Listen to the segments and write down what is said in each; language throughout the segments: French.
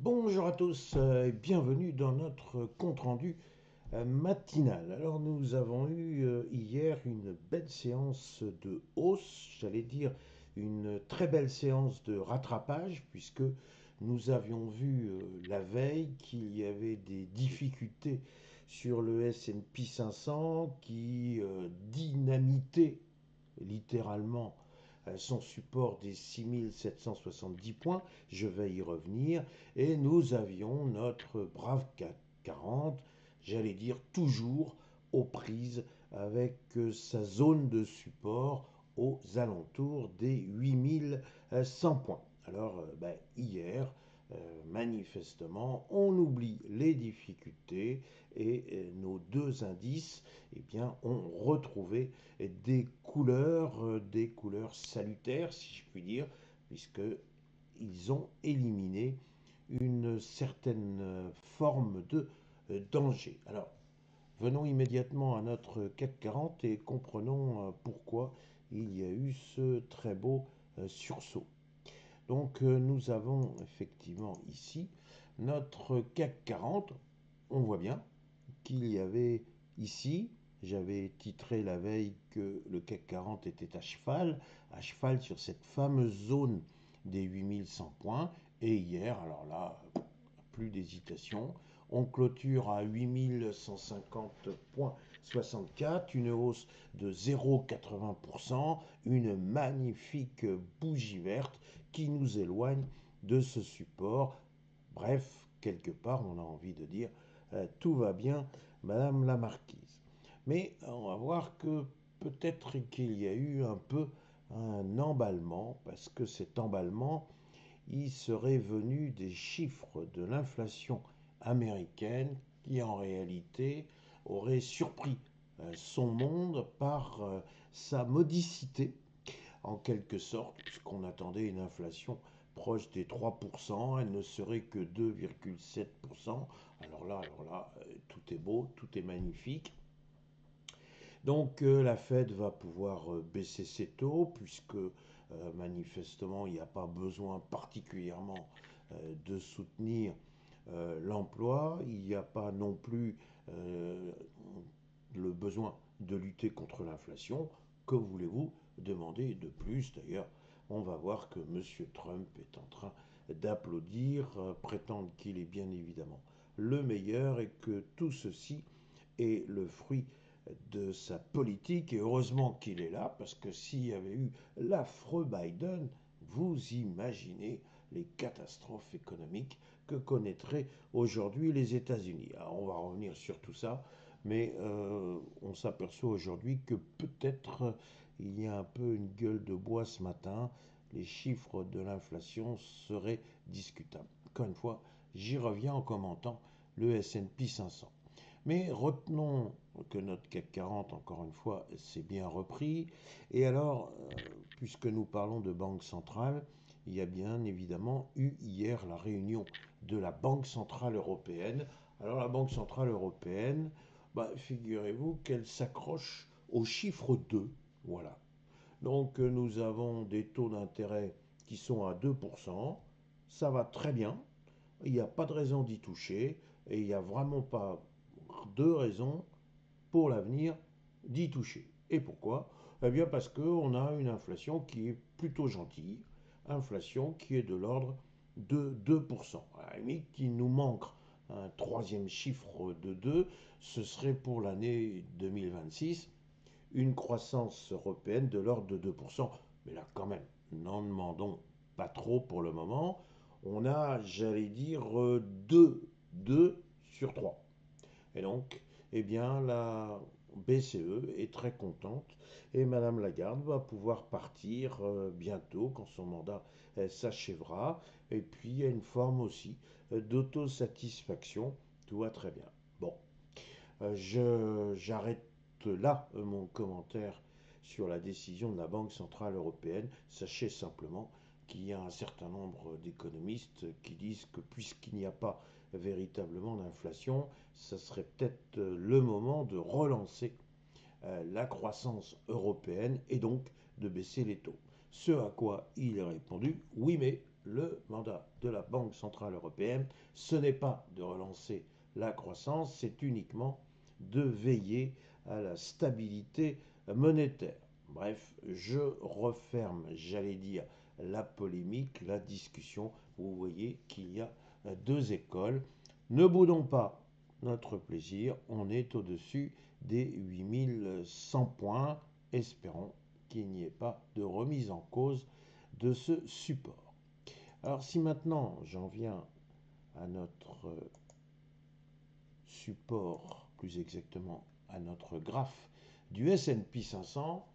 Bonjour à tous et bienvenue dans notre compte-rendu matinal. Alors nous avons eu hier une belle séance de hausse, j'allais dire une très belle séance de rattrapage puisque nous avions vu la veille qu'il y avait des difficultés sur le S&P 500 qui dynamitait littéralement son support des 6770 points, je vais y revenir, et nous avions notre brave CAC 40, j'allais dire toujours aux prises avec sa zone de support aux alentours des 8100 points. Alors hier, manifestement, on oublie les difficultés et nos deux indices eh bien, ont retrouvé des couleurs salutaires, si je puis dire, puisqu'ils ont éliminé une certaine forme de danger. Alors, venons immédiatement à notre CAC 40 et comprenons pourquoi il y a eu ce très beau sursaut. Donc, nous avons effectivement ici notre CAC 40. On voit bien qu'il y avait ici, j'avais titré la veille que le CAC 40 était à cheval sur cette fameuse zone des 8100 points. Et hier, alors là, plus d'hésitation, on clôture à 8150,64, une hausse de 0,80%, une magnifique bougie verte qui nous éloigne de ce support. Bref, quelque part, on a envie de dire tout va bien, Madame la Marquise. Mais on va voir que peut-être qu'il y a eu un peu un emballement, parce que cet emballement, il serait venu des chiffres de l'inflation américaine qui en réalité aurait surpris son monde par sa modicité, en quelque sorte, puisqu'on attendait une inflation proche des 3%, elle ne serait que 2,7%. Alors là, tout est beau, tout est magnifique. Donc la Fed va pouvoir baisser ses taux, puisque manifestement, il n'y a pas besoin particulièrement de soutenir l'emploi, il n'y a pas non plus euh, le besoin de lutter contre l'inflation. Que voulez-vous demander de plus? D'ailleurs, on va voir que M. Trump est en train d'applaudir, prétendre qu'il est bien évidemment le meilleur et que tout ceci est le fruit de sa politique. Et heureusement qu'il est là, parce que s'il y avait eu l'affreux Biden, vous imaginez les catastrophes économiques que connaîtraient aujourd'hui les États-Unis. Alors on va revenir sur tout ça, mais on s'aperçoit aujourd'hui que peut-être il y a un peu une gueule de bois ce matin. Les chiffres de l'inflation seraient discutables. Encore une fois, j'y reviens en commentant le S&P 500. Mais retenons que notre CAC 40, encore une fois, s'est bien repris. Et alors, puisque nous parlons de banque centrale, il y a bien évidemment eu hier la réunion de la Banque centrale européenne. Alors la Banque centrale européenne, figurez-vous qu'elle s'accroche au chiffre 2. Voilà. Donc nous avons des taux d'intérêt qui sont à 2%. Ça va très bien. Il n'y a pas de raison d'y toucher. Et il n'y a vraiment pas deux raisons pour l'avenir d'y toucher. Et pourquoi? Eh bien parce qu'on a une inflation qui est plutôt gentille, inflation qui est de l'ordre de 2%. À la limite, il nous manque un troisième chiffre de 2, ce serait pour l'année 2026 une croissance européenne de l'ordre de 2%. Mais là quand même, n'en demandons pas trop pour le moment. On a, j'allais dire, 2 sur 3. Et donc, eh bien, la BCE est très contente et Madame Lagarde va pouvoir partir bientôt quand son mandat s'achèvera. Et puis, il y a une forme aussi d'autosatisfaction. Tout va très bien. Bon, j'arrête là mon commentaire sur la décision de la Banque Centrale Européenne. Sachez simplement qu'il y a un certain nombre d'économistes qui disent que puisqu'il n'y a pas véritablement d'inflation, ça serait peut-être le moment de relancer la croissance européenne et donc de baisser les taux. Ce à quoi il a répondu, oui mais le mandat de la Banque centrale européenne, ce n'est pas de relancer la croissance, c'est uniquement de veiller à la stabilité monétaire. Bref, je referme, j'allais dire, la polémique, la discussion. Vous voyez qu'il y a deux écoles. Ne boudons pas notre plaisir, on est au-dessus des 8100 points. Espérons qu'il n'y ait pas de remise en cause de ce support. Alors si maintenant j'en viens à notre support, plus exactement à notre graphe du S&P 500,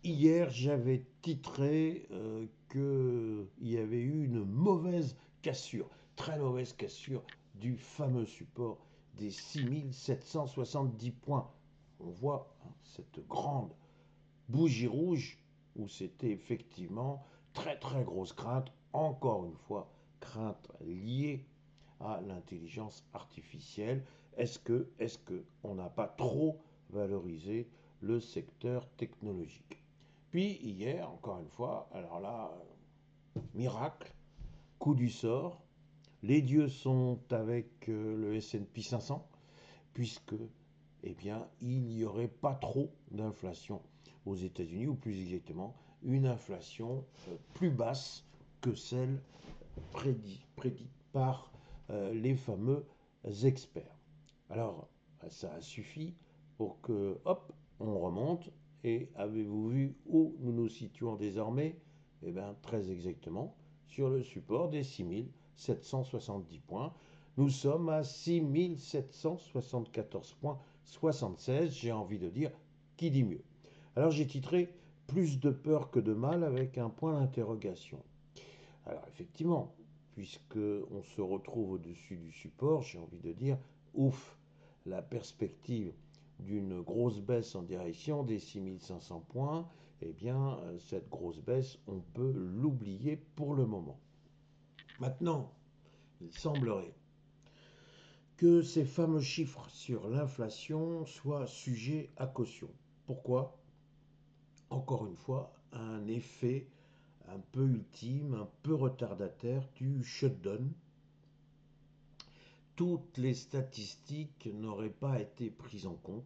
hier j'avais titré qu'il y avait eu une mauvaise cassure, très mauvaise cassure du fameux support des 6770 points. On voit cette grande bougie rouge où c'était effectivement très très grosse crainte, encore une fois, crainte liée à l'intelligence artificielle. Est-ce que on n'a pas trop valorisé le secteur technologique? Puis hier, encore une fois, alors là, miracle, coup du sort, les dieux sont avec le S&P 500, puisque, eh bien, il n'y aurait pas trop d'inflation aux États-Unis, ou plus exactement, une inflation plus basse que celle prédite par les fameux experts. Alors, ça a suffi pour que, hop, on remonte. Et avez-vous vu où nous nous situons désormais? Eh bien, très exactement, sur le support des 6770 points. Nous sommes à 6774 points 76. J'ai envie de dire, qui dit mieux? Alors, j'ai titré plus de peur que de mal avec un point d'interrogation. Alors, effectivement, puisque on se retrouve au-dessus du support, j'ai envie de dire, ouf, la perspective d'une grosse baisse en direction des 6500 points, eh bien, cette grosse baisse, on peut l'oublier pour le moment. Maintenant, il semblerait que ces fameux chiffres sur l'inflation soient sujets à caution. Pourquoi? Encore une fois, un effet un peu ultime, un peu retardataire du shutdown. Toutes les statistiques n'auraient pas été prises en compte.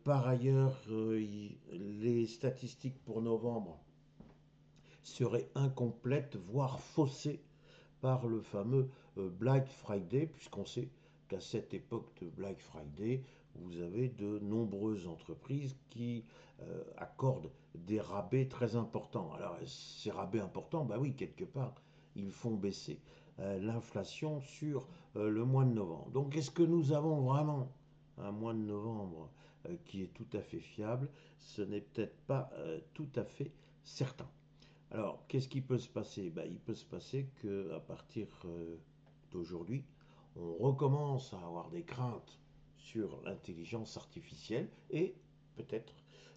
Par ailleurs, les statistiques pour novembre seraient incomplètes, voire faussées par le fameux Black Friday, puisqu'on sait qu'à cette époque de Black Friday, vous avez de nombreuses entreprises qui accordent des rabais très importants. Alors, ces rabais importants, bah oui, quelque part, ils font baisser l'inflation sur le mois de novembre. Donc, est-ce que nous avons vraiment un mois de novembre qui est tout à fait fiable? Ce n'est peut-être pas tout à fait certain. Alors, qu'est-ce qui peut se passer? Il peut se passer qu'à partir d'aujourd'hui, on recommence à avoir des craintes sur l'intelligence artificielle et peut-être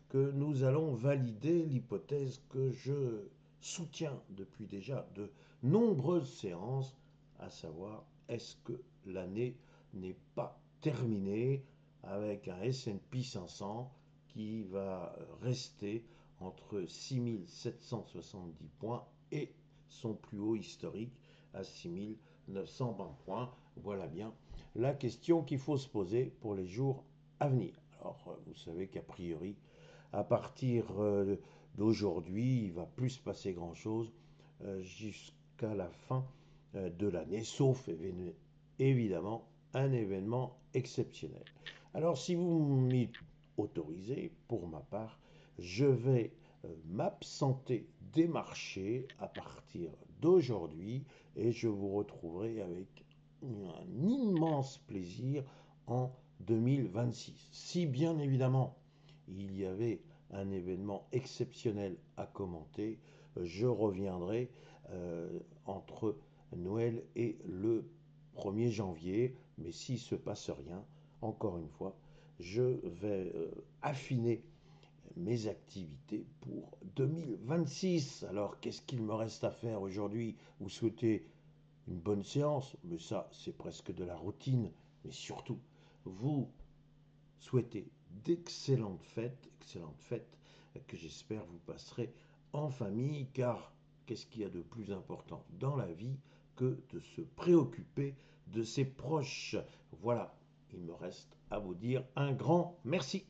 que nous allons valider l'hypothèse que je soutiens depuis déjà de nombreuses séances, à savoir est-ce que l'année n'est pas terminée avec un S&P 500 qui va rester entre 6770 points et son plus haut historique à 6920 points. Voilà bien la question qu'il faut se poser pour les jours à venir. Alors, vous savez qu'a priori, à partir d'aujourd'hui, il ne va plus se passer grand-chose jusqu'à la fin de l'année, sauf évidemment un événement exceptionnel. Alors, si vous m'y autorisez, pour ma part, je vais m'absenter des marchés à partir d'aujourd'hui et je vous retrouverai avec un immense plaisir en 2026. Si bien évidemment il y avait un événement exceptionnel à commenter, je reviendrai entre Noël et le 1er janvier. Mais s'il ne se passe rien, encore une fois, je vais affiner mes activités pour 2026. Alors, qu'est-ce qu'il me reste à faire aujourd'hui? Vous souhaitez une bonne séance, mais ça, c'est presque de la routine. Mais surtout, vous souhaitez d'excellentes fêtes que j'espère vous passerez en famille, car qu'est-ce qu'il y a de plus important dans la vie que de se préoccuper de ses proches? Voilà, il me reste à vous dire un grand merci.